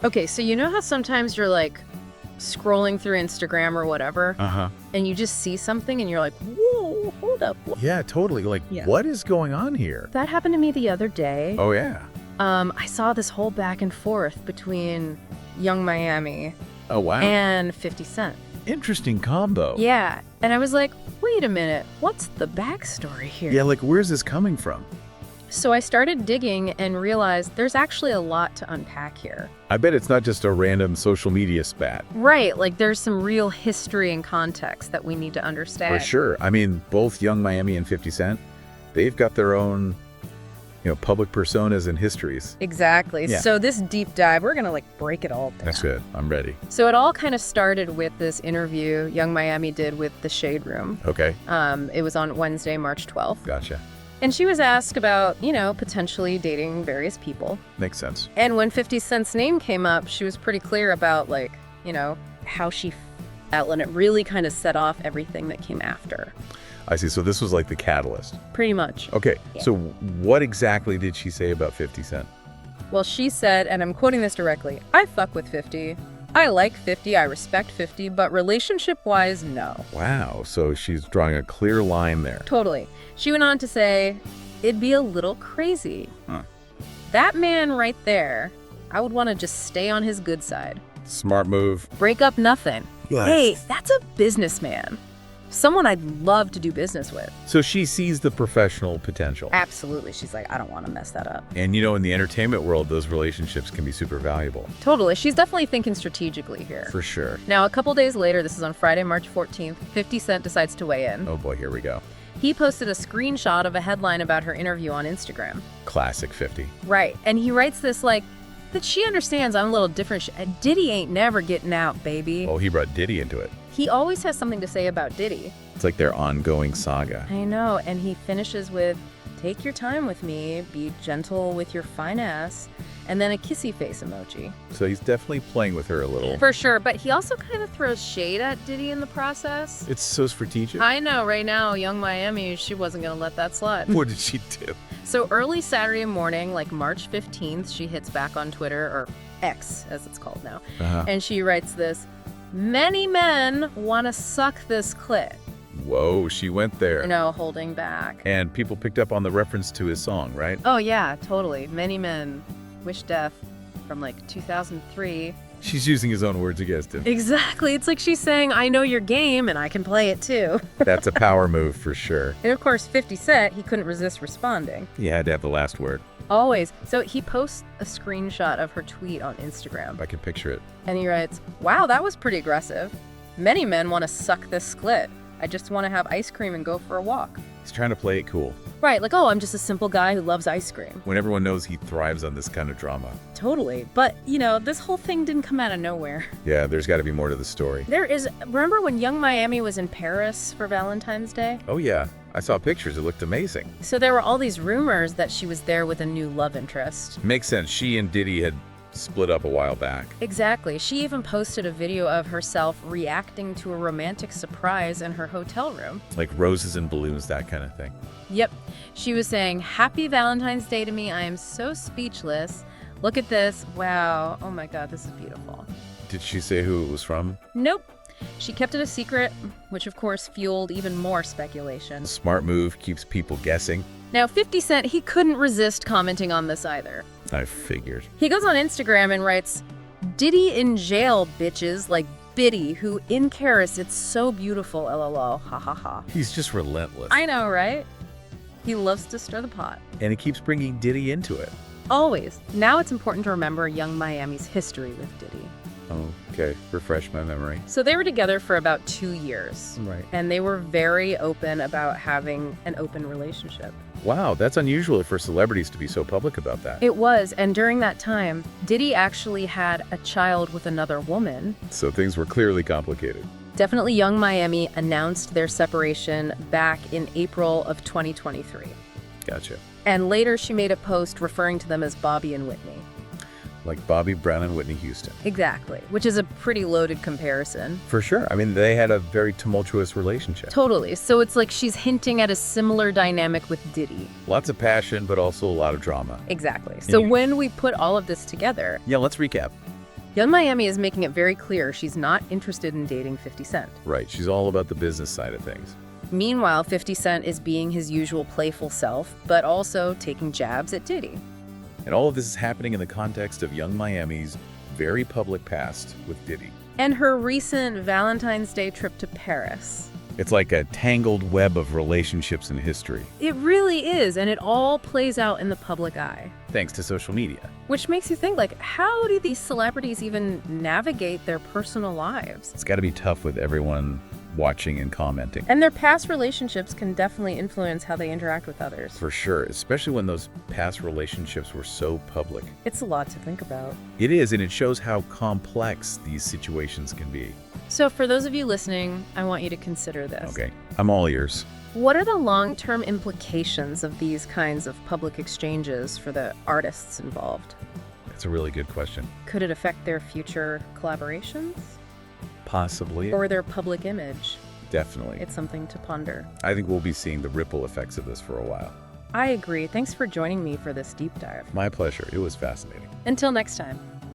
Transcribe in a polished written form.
Okay, so you know how sometimes you're like scrolling through Instagram or whatever, and you just see something and you're like, whoa, hold up. Yeah, totally. Like, what is going on here? That happened to me the other day. Oh, yeah. I saw this whole back and forth between Young Miami Oh, wow. and 50 Cent. Interesting combo. Yeah, and I was like, wait a minute, what's the backstory here? Yeah, like, where's this coming from? So I started digging and realized there's actually a lot to unpack here. I bet it's not just a random social media spat. Right, like there's some real history and context that we need to understand. For sure. I mean, both Young Miami and 50 Cent, they've got their own, public personas and histories. Exactly. Yeah. So this deep dive, we're going to break it all down. That's good. I'm ready. So it all kind of started with this interview Young Miami did with The Shade Room. Okay. It was on Wednesday, March 12th. Gotcha. And she was asked about, potentially dating various people. Makes sense. And when 50 Cent's name came up, she was pretty clear about, how she felt, and it really kind of set off everything that came after. I see. So this was like the catalyst. Pretty much. Okay. Yeah. So what exactly did she say about 50 Cent? Well, she said, and I'm quoting this directly, "I fuck with 50. I like 50, I respect 50, but relationship-wise, no." Wow. So she's drawing a clear line there. Totally. She went on to say, "It'd be a little crazy. Huh. That man right there, I would want to just stay on his good side. Smart move. Break up nothing. Yes. Hey, that's a businessman. Someone I'd love to do business with." So she sees the professional potential. Absolutely. She's like, I don't want to mess that up. And in the entertainment world, those relationships can be super valuable. Totally. She's definitely thinking strategically here. For sure. Now, a couple days later, this is on Friday, March 14th, 50 Cent decides to weigh in. Oh boy, here we go. He posted a screenshot of a headline about her interview on Instagram. Classic 50. Right. And he writes this that she understands I'm a little different. Diddy ain't never getting out, baby. Oh, he brought Diddy into it. He always has something to say about Diddy. It's like their ongoing saga. I know. And he finishes with, "Take your time with me, be gentle with your fine ass," and then a kissy face emoji. So he's definitely playing with her a little. For sure. But he also kind of throws shade at Diddy in the process. It's so strategic. I know. Right now, Young Miami, she wasn't going to let that slide. What did she do? So early Saturday morning, March 15th, she hits back on Twitter, or X, as it's called now. And she writes this, "Many men want to suck this clit." Whoa, she went there. Holding back. And people picked up on the reference to his song, right? Oh, yeah, totally. Many men wish death from 2003. She's using his own words against him. Exactly. It's like she's saying, I know your game and I can play it too. That's a power move for sure. And of course, 50 Cent, he couldn't resist responding. He had to have the last word. Always. So he posts a screenshot of her tweet on Instagram. I can picture it. And he writes, "Wow, that was pretty aggressive. Many men want to suck this sklit. I just want to have ice cream and go for a walk." He's trying to play it cool. Right, I'm just a simple guy who loves ice cream. When everyone knows he thrives on this kind of drama. Totally. But, this whole thing didn't come out of nowhere. Yeah, there's got to be more to the story. Remember when Young Miami was in Paris for Valentine's Day? Oh, yeah. I saw pictures. It looked amazing. So there were all these rumors that she was there with a new love interest. Makes sense. She and Diddy had split up a while back. Exactly. She even posted a video of herself reacting to a romantic surprise in her hotel room. Like roses and balloons, that kind of thing. Yep. She was saying, "Happy Valentine's Day to me. I am so speechless. Look at this. Wow. Oh my God, this is beautiful." Did she say who it was from? Nope. She kept it a secret, which of course fueled even more speculation. Smart move, keeps people guessing. Now, 50 Cent, he couldn't resist commenting on this either. I figured. He goes on Instagram and writes, "Diddy in jail, bitches, like Biddy, who in Paris, it's so beautiful, lol, ha ha ha." He's just relentless. I know, right? He loves to stir the pot. And he keeps bringing Diddy into it. Always. Now it's important to remember Young Miami's history with Diddy. Oh, okay. Refresh my memory. So they were together for about 2 years. Right. And they were very open about having an open relationship. Wow, that's unusual for celebrities to be so public about that. It was, and during that time, Diddy actually had a child with another woman. So things were clearly complicated. Definitely Young Miami announced their separation back in April of 2023. Gotcha. And later she made a post referring to them as Bobby and Whitney. Like Bobby Brown and Whitney Houston. Exactly, which is a pretty loaded comparison. For sure. I mean, they had a very tumultuous relationship. Totally. So it's like she's hinting at a similar dynamic with Diddy. Lots of passion, but also a lot of drama. Exactly. So when we put all of this together... Yeah, let's recap. Young Miami is making it very clear she's not interested in dating 50 Cent. Right, she's all about the business side of things. Meanwhile, 50 Cent is being his usual playful self, but also taking jabs at Diddy. And all of this is happening in the context of Young Miami's very public past with Diddy. And her recent Valentine's Day trip to Paris. It's like a tangled web of relationships and history. It really is, and it all plays out in the public eye. Thanks to social media. Which makes you think, like, how do these celebrities even navigate their personal lives? It's got to be tough with everyone watching and commenting. And their past relationships can definitely influence how they interact with others. For sure, especially when those past relationships were so public. It's a lot to think about. It is, and it shows how complex these situations can be. So for those of you listening, I want you to consider this. Okay, I'm all ears. What are the long-term implications of these kinds of public exchanges for the artists involved? That's a really good question. Could it affect their future collaborations? Possibly. Or their public image? Definitely. It's something to ponder. I think we'll be seeing the ripple effects of this for a while. I agree. Thanks for joining me for this deep dive. My pleasure. It was fascinating. Until next time.